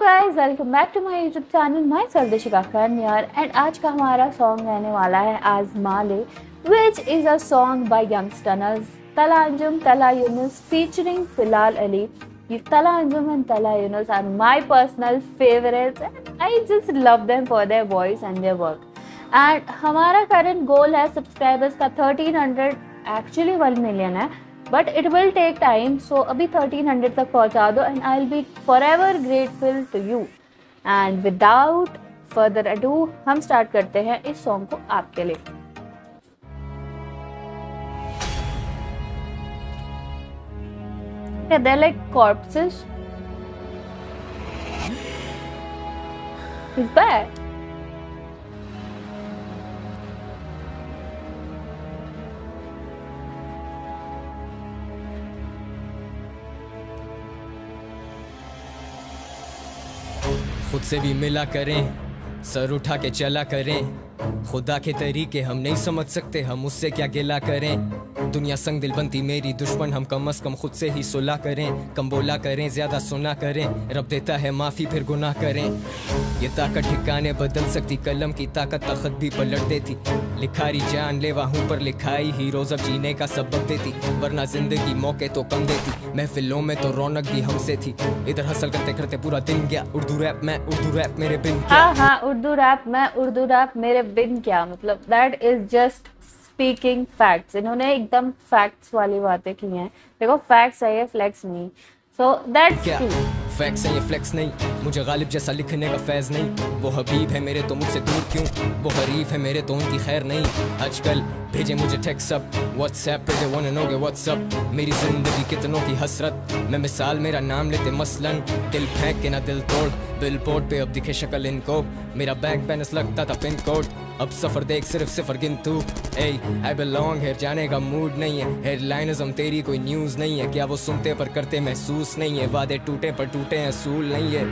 Guys, welcome back to my YouTube channel myself Dishika Khan यार। And आज का हमारा सॉन्ग रहने वाला है आजमा ले, which is a song by youngsters तला अंजुम तला यूनुस फीचरिंग फिलहाल अली। ये तला Anjum and Talha Yunus are my personal favourites and I just love them for their voice and their work. And हमारा करंट गोल है सब्सक्राइबर्स का 1300, एक्चुअली 1 मिलियन है but it will take time. So अभी 1300 तक पहुंचा दो and I will be for ever grateful to you. And without further ado हम start करते हैं इस सॉन्ग को आपके लिए। They're like corpses. He's back. खुद से भी मिला करें, सर उठा के चला करें। खुदा के तरीके हम नहीं समझ सकते, हम उससे क्या गिला करें। दुनिया संग दिल बनती मेरी दुश्मन, हम कम अज कम खुद से ही सुलह करें। कम बोला करें, ज्यादा सुना करें। रब देता है माफी फिर गुनाह करें। ये ताकत ठिकाने बदल सकती, कलम की ताकत तख्त भी पलट देती। लिखारी जानलेवा हूँ पर लिखाई हीरोज अब जीने का सबक देती, वरना जिंदगी मौके तो कम देती। महफिलों में तो रौनक भी हमसे थी, इधर हसल करते करते पूरा दिन गया। उर्दू रैप मैं उर्दू रैप मेरे बिन क्या। हाँ, उर्दू रैप मैं उर्दू रैप मेरे बिन क्या, मतलब that is just speaking facts. इन्होंने एकदम फैक्ट्स वाली बातें की हैं। देखो फैक्ट्स है ये, फ्लेक्स नहीं। सो दैट्स क्या फैक्ट्स है ये, फ्लेक्स नहीं। मुझे गालिब जैसा लिखने का फैज नहीं। वो हबीब है मेरे तो मुझसे दूर क्यों, वो हरीफ है मेरे तो उनकी खैर नहीं। आजकल भेजे मुझे टेक्स्ट अप व्हाट्सएप पे, they want to know what's up. मेरी जिंदगी कितनों की हसरत, मैं मिसाल मेरा नाम लेते मसलन। दिल फेंक के ना दिल तोड़, बिलबोर्ड पे अब दिखे शक्ल इनको। मेरा बैक बैलेंस लगता था पिन कोड, अब सफर देख सिर्फ सिफर गिनतू। ए आई बिलोंग हियर, जाने का मूड नहीं है। हेडलाइनिज्म तेरी कोई न्यूज़ नहीं है क्या, वो सुनते पर करते महसूस नहीं है। वादे टूटे पर टूटे असूल नहीं है।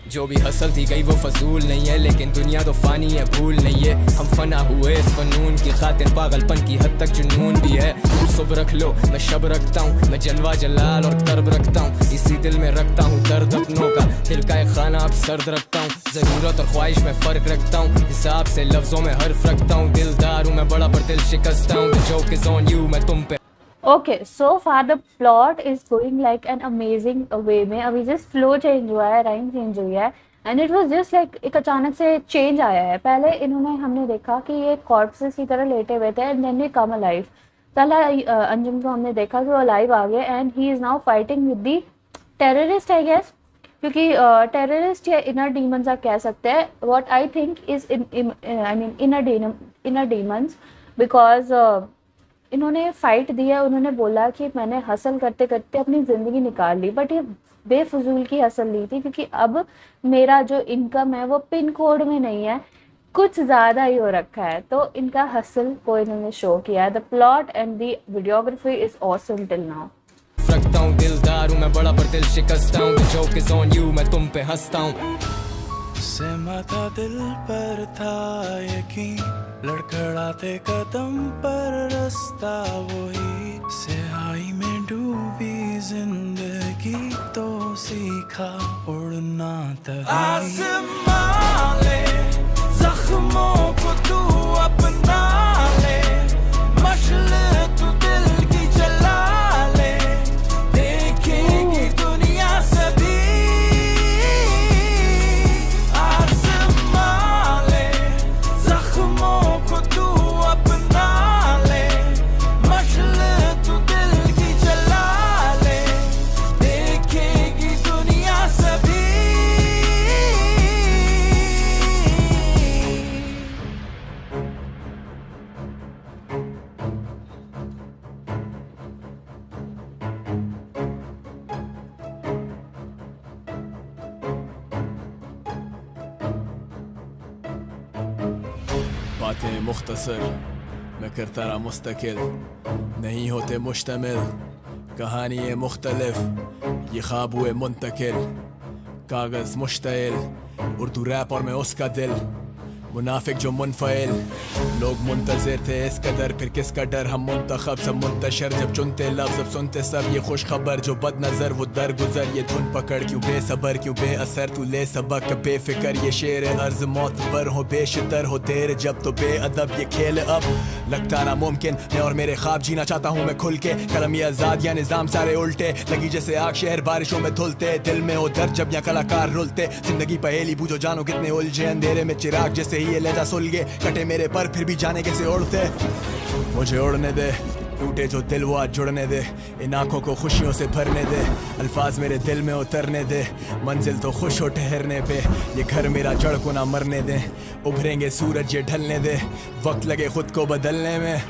जो भी हसल थी गई वो फजूल नहीं है, लेकिन दुनिया तो फानी है भूल नहीं है। हम फना हुए इस फनून की खातिर, पागलपन की हद तक जुनून भी है। तुम सुबह रख लो मैं शब रखता हूँ, मैं जलवा जलाल और तर्ब रखता हूँ। इसी दिल में रखता हूँ दर्द अपनों का, दिल का एक खाना अब सर्द रखता हूँ। जरूरत और ख्वाहिश में फर्क रखता हूँ, हिसाब से लफ्जों में हर्फ रखता हूँ। दिलदार हूँ मैं बड़ा पर दिल शिकस्ता हूँ। The joke is on you, मैं तुम पे। Okay, so far the plot is going like an amazing वे में। अभी जस्ट फ्लो चेंज हुआ है, राइम चेंज हुई है and it was just like एक अचानक से चेंज आया है। पहले हमने देखा कि ये कॉर्प्सेस की तरह लेटे हुए थे एंड देन ये कम अलाइव। तला अंजुम को हमने देखा कि वो अलाइव आ गए and he is now fighting with the terrorist I guess, क्योंकि टेररिस्ट या इनर डीमंस आप कह सकते हैं। What I think is I mean inner demons, because इन्होंने फाइट दिया। उन्होंने बोला कि मैंने हसल करते करते अपनी ज़िंदगी निकाल ली, बट ये बेफजूल की हसल ली थी, क्योंकि अब मेरा जो इनकम है वो पिन कोड में नहीं है, कुछ ज़्यादा ही हो रखा है। तो इनका हसल को इन्होंने शो किया है। The plot and the videography is awesome till now. रखता हूँ दिलदार हूँ मैं बड़ा पर दिल शिकस्ता हूँ। The joke is on you, मैं तुम पे हंसता हूँ। सहमा था दिल पर था यकीन, लड़खड़ाते कदम पर रास्ता वही। सिहाई में डूबी जिंदगी तो सीखा उड़ना तभी। आसमां ले जख्मों को तू अपना ले, मशल तू दिल की जला ले, देखेगी दुनिया सभी। बातें मुख्तसर मैं करता रहा मुस्तकिल, नहीं होते मुश्तमिल कहानी है मुख्तलिफ। ये ख्वाब हुए मुंतकिल, कागज मुश्तइल, उर्दू रैप और मैं उसका दिल। मुनाफिक जो मुनफ़इल, लोग मुंतज़िर थे इस कदर, फिर किसका डर, हम मुंतखब सब मुंतशर, जब चुनते लफ्ज़ अब सुनते सब, ये खुश खबर जो बद नज़र वो दर गुजर, ये धुन पकड़ क्यों बेसबर क्यों बेअसर, तू ले सबक बेफिक्र, ये शेर अर्ज़ मौत पर हो बेशितर हो देर जब तो बेअदब, ये खेल अब लगता ना मुमकिन, मैं और मेरे ख्वाब जीना चाहता हूँ मैं खुल के, कलम ये आज़ाद या निज़ाम सारे उल्टे, लगी जैसे आग शहर बारिशों में धुलते, दिल में हो दर्द जब यहाँ कलाकार रुलते, जिंदगी पहेली बूझो जानो कितने उलझे, अंधेरे में चिराग जैसे ही ये लहजा सुलगे, कटे मेरे पर फिर भी जाने कैसे उड़ते, मुझे उड़ने दे, टूटे जो दिल वो आज जुड़ने दे, इन आंखों को खुशियों से भरने दे, अल्फाज मेरे दिल में उतरने दे, मंजिल तो खुश हो ठहरने पे, ये घर मेरा जड़ को ना मरने दे, उभरेंगे सूरज ये ढलने दे, वक्त लगे खुद को बदलने में,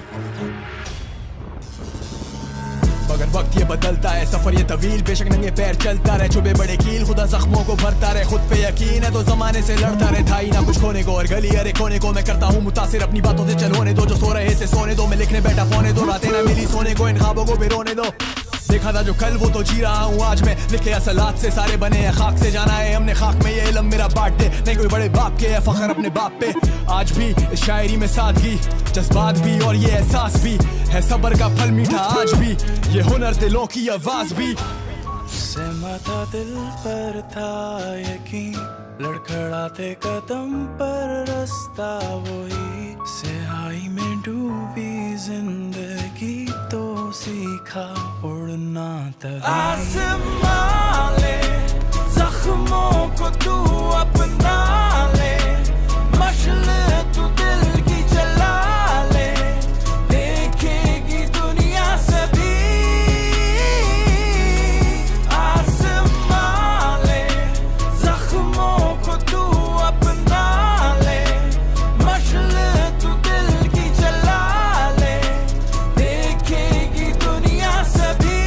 मगर वक्त ये बदलता है, सफर ये तवील, बेशक नंगे पैर चलता रहे, चुभे बड़े कील, खुदा जख्मों को भरता रहे, खुद पे यकीन है तो जमाने से लड़ता रहे, था ही ना कुछ खोने को, और गली अरे कोने को मैं करता हूँ मुतासिर, अपनी बातों से चल होने दो, जो सो रहे थे सोने दो, मैं लिखने बैठा पौने दो, रातें ना मिली सोने को, इन ख्वाबों को भी रोने दो, देखा था जो कल वो तो जी रहा हूँ आज मैं, लिखे असलात से सारे बने हैं खाक से, जाना है हमने खाक में, ये इल्म मेरा बांट दे, नहीं कोई बड़े बाप के है फख्र अपने बाप पे, आज भी इस शायरी में सादगी, जज्बात भी और ये एहसास भी है, सब्र का फल मीठा आज भी, ये हुनर दिलों की आवाज भी, सहमा था दिल पर था यकीन, लड़खड़ाते कदम पर रास्ता वही, सिहाई में डूबी जिंदगी तो सीखा उड़ना तभी, आसमां ले जख्मों को तू अपना ले, मशले तू दिल की जला ले, देखेगी दुनिया सभी, आसमां ले जख्मों को तू अपना ले, मशले तू दिल की जला ले, देखेगी दुनिया सभी।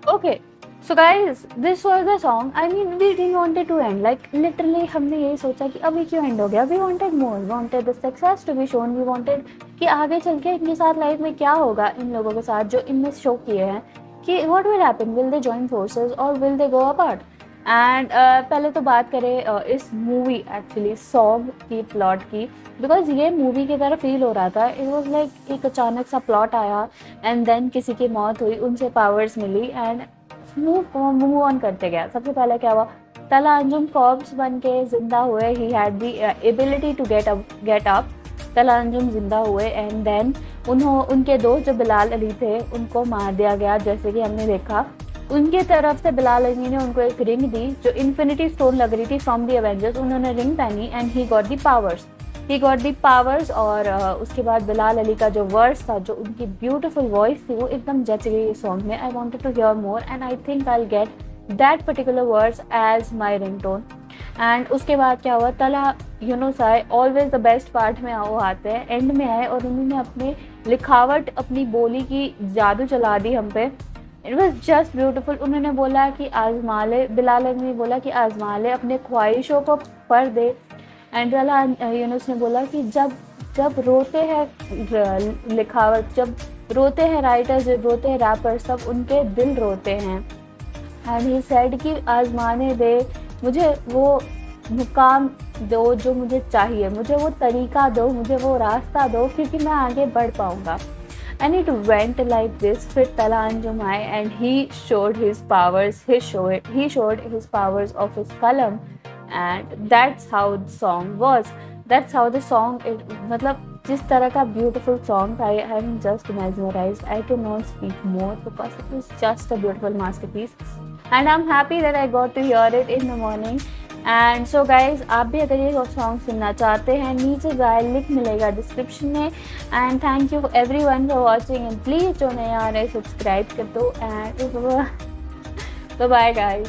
Okay, so guys, this was the song. I mean, we didn't want it to end. Like literally, हमने यही सोचा कि अभी क्यों end हो गया? We wanted more. We wanted the success to be shown. We wanted कि आगे चल के इनके साथ लाइफ में क्या होगा इन लोगों के साथ जो इनने शो किए हैं कि what will happen? Will they join forces or will they go apart? And पहले तो बात करें इस मूवी एक्चुअली सॉन्ग की प्लॉट की, बिकॉज ये मूवी की तरह फील हो रहा था, इट वाज लाइक एक अचानक सा प्लॉट आया एंड देन किसी की मौत हुई, उनसे पावर्स मिली एंड मूव ऑन करते गया। सबसे पहले क्या हुआ, तला अंजुम कॉर्प्स बन के जिंदा हुए, he had the ability to get up, तला अंजुम जिंदा हुए एंड देन उनके दोस्त जो बिलाल अली थे उनको मार दिया गया। जैसे कि हमने देखा उनके तरफ से बिलाल अली ने उनको एक रिंग दी जो इन्फिनिटी स्टोन लग रही थी फ्रॉम द एवेंजर्स, उन्होंने रिंग पहनी and he got the powers. और उसके बाद बिलाल अली का जो वर्ड्स था, जो उनकी ब्यूटीफुल वॉइस थी, वो एकदम जच गई इस सॉन्ग में। I wanted to hear more and I think I will get that particular words as my ringtone. And उसके बाद क्या हुआ, तला यूनुस आए, ऑलवेज द बेस्ट पार्ट में वो आते हैं, एंड में आए और उन्होंने अपने लिखावट, अपनी बोली की जादू चला दी हम पे। It was just beautiful. उन्होंने बोला कि आजमा ले, बिलाल ने बोला कि आजमा ले, अपने ख्वाहिशों को पढ़ दे। एंड तला यूनुस ने बोला कि जब रोते हैं लिखावट, जब रोते हैं राइटर्स, जब रोते हैं रैपर्स, तब उनके दिल रोते हैं। एंड ही सेड कि आजमाने दे, मुझे वो मुकाम दो जो मुझे चाहिए, मुझे वो तरीका दो, मुझे वो रास्ता दो, क्योंकि मैं आगे बढ़ पाऊँगा। And it went like this. फिर तला अंजुम आए and he showed his powers. He showed his powers of his kalam, and that's how the song was. That's how the song. मतलब जिस तरह का beautiful song था, I am just mesmerized. I cannot speak more because it was just a beautiful masterpiece. And I'm happy that I got to hear it in the morning. And so guys, आप भी अगर ये song सुनना चाहते हैं, नीचे जाए link मिलेगा डिस्क्रिप्शन में। And thank you everyone for watching and please जो नए आ रहे सब्सक्राइब कर दो एंड बाय गाइज।